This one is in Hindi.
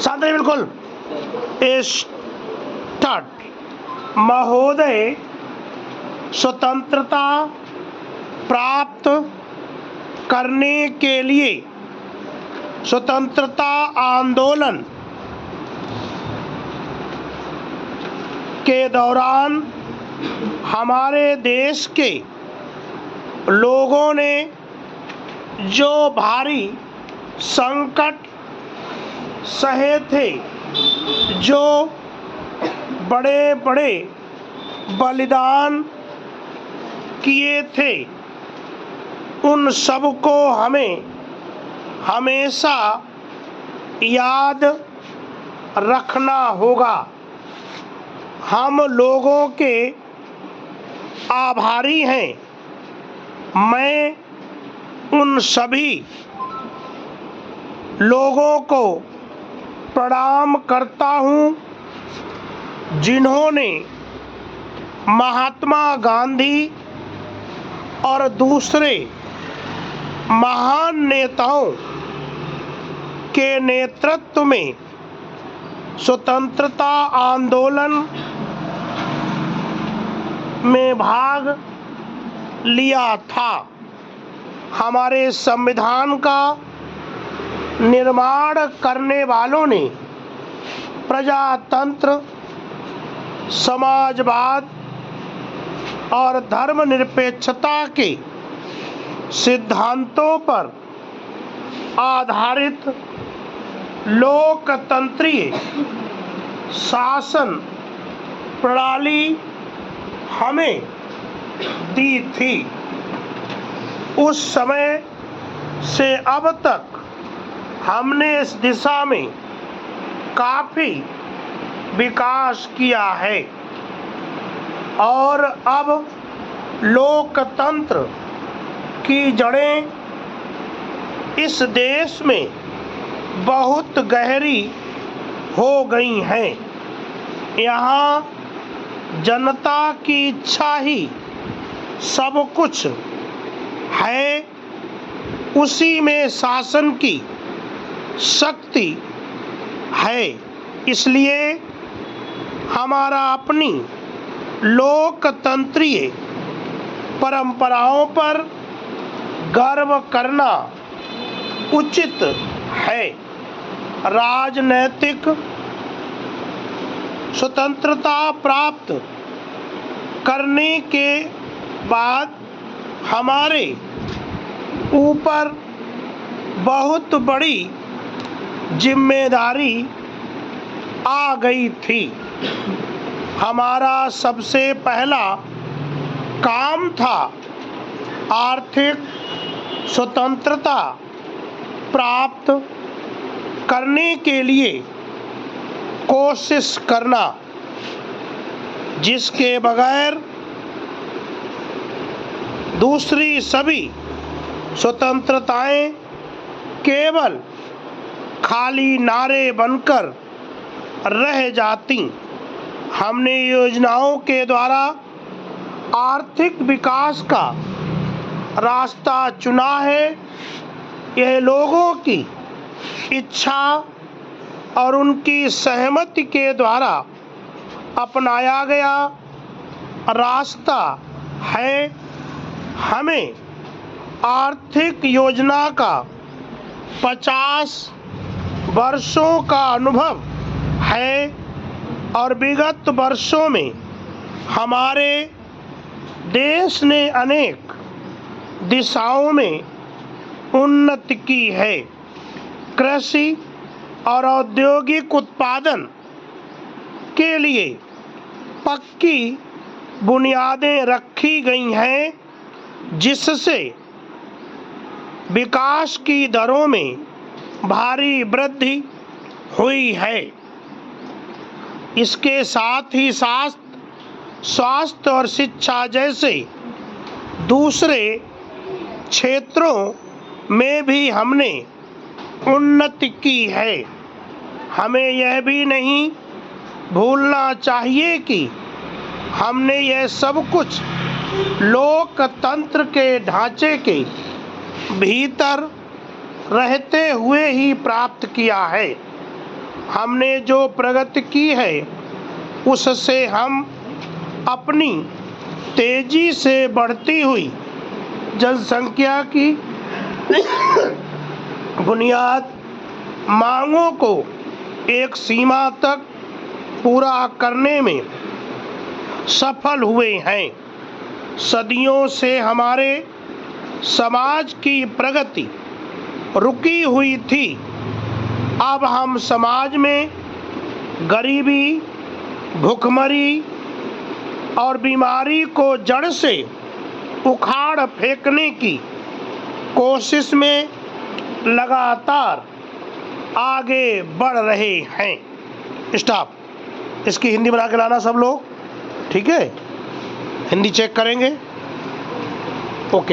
शांत रहिए बिल्कुल। स्टार्ट। महोदय, स्वतंत्रता प्राप्त करने के लिए स्वतंत्रता आंदोलन के दौरान हमारे देश के लोगों ने जो भारी संकट सहे थे, जो बड़े बड़े बलिदान किए थे, उन सबको हमें हमेशा याद रखना होगा। हम लोगों के आभारी हैं। मैं उन सभी लोगों को प्रणाम करता हूँ जिन्होंने महात्मा गांधी और दूसरे महान नेताओं के नेतृत्व में स्वतंत्रता आंदोलन में भाग लिया था। हमारे संविधान का निर्माण करने वालों ने प्रजातंत्र, समाजवाद और धर्मनिरपेक्षता के सिद्धांतों पर आधारित लोकतंत्रीय शासन प्रणाली हमें दी थी। उस समय से अब तक हमने इस दिशा में काफी विकास किया है और अब लोकतंत्र की जड़ें इस देश में बहुत गहरी हो गई हैं। यहाँ जनता की इच्छा ही सब कुछ है, उसी में शासन की शक्ति है। इसलिए हमारा अपनी लोकतंत्रीय परंपराओं पर गर्व करना उचित है। राजनैतिक स्वतंत्रता प्राप्त करने के बाद हमारे ऊपर बहुत बड़ी जिम्मेदारी आ गई थी। हमारा सबसे पहला काम था आर्थिक स्वतंत्रता प्राप्त करने के लिए कोशिश करना, जिसके बगैर दूसरी सभी स्वतंत्रताएं केवल खाली नारे बनकर रह जाती। हमने योजनाओं के द्वारा आर्थिक विकास का रास्ता चुना है। यह लोगों की इच्छा और उनकी सहमति के द्वारा अपनाया गया रास्ता है। हमें आर्थिक योजना का 50 वर्षों का अनुभव है और विगत वर्षों में हमारे देश ने अनेक दिशाओं में उन्नति की है। कृषि और औद्योगिक उत्पादन के लिए पक्की बुनियादें रखी गई हैं, जिससे विकास की दरों में भारी वृद्धि हुई है। इसके साथ ही साथ स्वास्थ्य और शिक्षा जैसे दूसरे क्षेत्रों में भी हमने उन्नति की है। हमें यह भी नहीं भूलना चाहिए कि हमने यह सब कुछ लोकतंत्र के ढांचे के भीतर रहते हुए ही प्राप्त किया है। हमने जो प्रगति की है उससे हम अपनी तेजी से बढ़ती हुई जनसंख्या की बुनियाद मांगों को एक सीमा तक पूरा करने में सफल हुए हैं। सदियों से हमारे समाज की प्रगति रुकी हुई थी। अब हम समाज में गरीबी, भूखमरी और बीमारी को जड़ से उखाड़ फेंकने की कोशिश में लगातार आगे बढ़ रहे हैं। स्टॉप। इसकी हिंदी बना के लाना सब लोग, ठीक है? हिंदी चेक करेंगे। ओके।